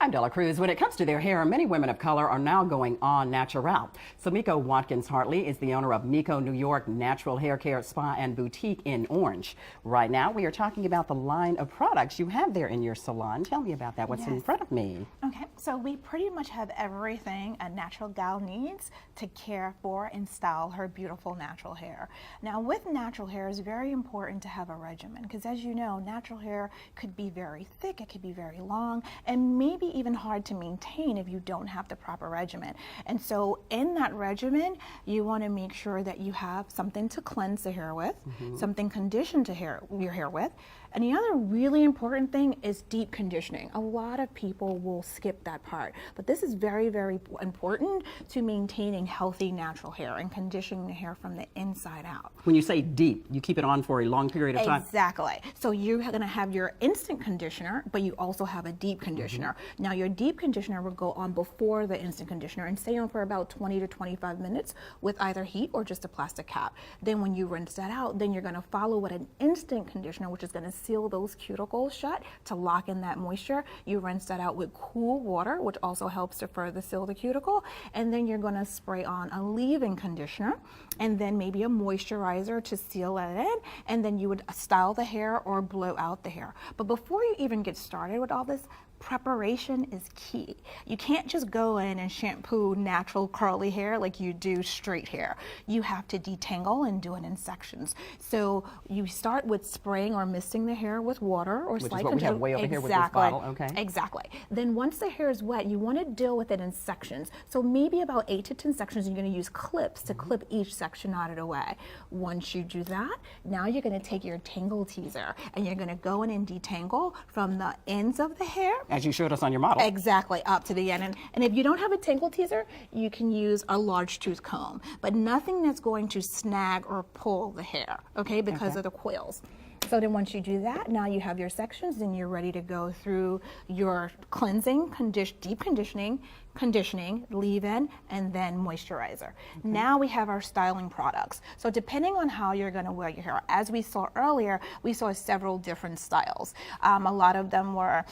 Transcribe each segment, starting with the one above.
I'm Della Cruz. When it comes to their hair, many women of color are now going on natural. So Miko Watkins-Hartley is the owner of Miko New York Natural Hair Care Spa and Boutique in Orange. Right now, we are talking about the line of products you have there in your salon. Tell me about that. What's in front of me? Okay, so we pretty much have everything a natural gal needs to care for and style her beautiful natural hair. Now, with natural hair, it's very important to have a regimen because, as you know, natural hair could be very thick, it could be very long, and maybe even hard to maintain if you don't have the proper regimen. And so in that regimen, you want to make sure that you have something to cleanse the hair with, something conditioned to your hair with. And the other really important thing is deep conditioning. A lot of people will skip that part, but this is very, very important to maintaining healthy natural hair and conditioning the hair from the inside out. When you say deep, you keep it on for a long period of time? Exactly. So you're going to have your instant conditioner, but you also have a deep conditioner. Now your deep conditioner will go on before the instant conditioner and stay on for about 20 to 25 minutes with either heat or just a plastic cap. Then when you rinse that out, then you're going to follow with an instant conditioner, which is going to seal those cuticles shut to lock in that moisture. You rinse that out with cool water, which also helps to further seal the cuticle. And then you're going to spray on a leave-in conditioner and then maybe a moisturizer to seal it in. And then you would style the hair or blow out the hair. But before you even get started with all this, preparation is key. You can't just go in and shampoo natural curly hair like you do straight hair. You have to detangle and do it in sections. So you start with spraying or misting the hair with water or slight conditioner. Which is what we have way over here with this bottle. Okay. Exactly. Then once the hair is wet, you want to deal with it in sections. So maybe about 8 to 10 sections. You're going to use clips to clip each section out of the way. Once you do that, now you're going to take your tangle teaser and you're going to go in and detangle from the ends of the hair, as you showed us on your model. Exactly, up to the end. And if you don't have a tangle teaser, you can use a large tooth comb, but nothing that's going to snag or pull the hair, okay, because of the coils. So then once you do that, now you have your sections and you're ready to go through your cleansing, deep conditioning, leave-in, and then moisturizer. Now we have our styling products. So depending on how you're going to wear your hair, as we saw earlier, we saw several different styles. A lot of them were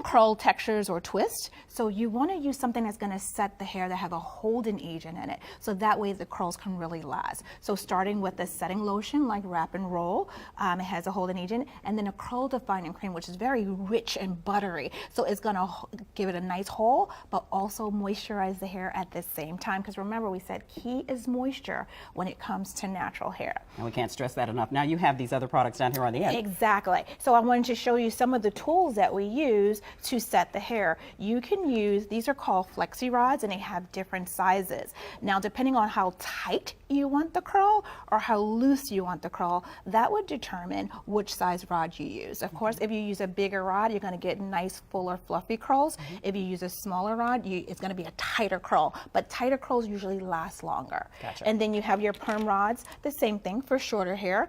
curl textures or twists. So you want to use something that's going to set the hair that have a holding agent in it. So that way the curls can really last. So starting with the setting lotion like Wrap and Roll, it has a holding agent, and then a curl defining cream, which is very rich and buttery. So it's going to give it a nice hold, but also moisturize the hair at the same time. Because remember, we said key is moisture when it comes to natural hair. And we can't stress that enough. Now you have these other products down here on the end. Exactly. So I wanted to show you some of the tools that we use to set the hair. You can use, these are called flexi rods and they have different sizes. Now depending on how tight you want the curl or how loose you want the curl, that would determine which size rod you use. Of course, if you use a bigger rod, you're going to get nice, fuller, fluffy curls. If you use a smaller rod, it's going to be a tighter curl, but tighter curls usually last longer. Gotcha. And then you have your perm rods, the same thing for shorter hair.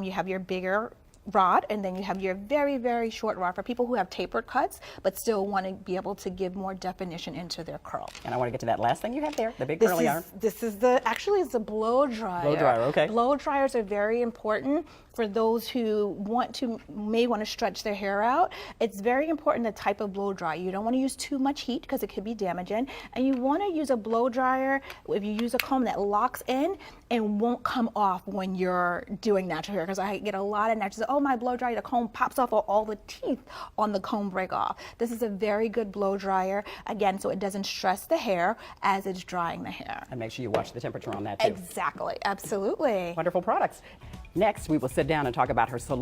You have your bigger rod, and then you have your very, very short rod for people who have tapered cuts but still want to be able to give more definition into their curl. And I want to get to that last thing you have there, the big curly iron. This is actually it's a blow dryer. Blow dryer, okay. Blow dryers are very important for those who may want to stretch their hair out. It's very important the type of blow dryer. You don't want to use too much heat because it could be damaging, and you want to use a blow dryer if you use a comb that locks in and won't come off when you're doing natural hair, because I get a lot of natural, oh, my blow dryer, the comb pops off, or all the teeth on the comb break off. This is a very good blow dryer, again, so it doesn't stress the hair as it's drying the hair. And make sure you watch the temperature on that too. Exactly, absolutely. Wonderful products. Next, we will sit down and talk about her salon.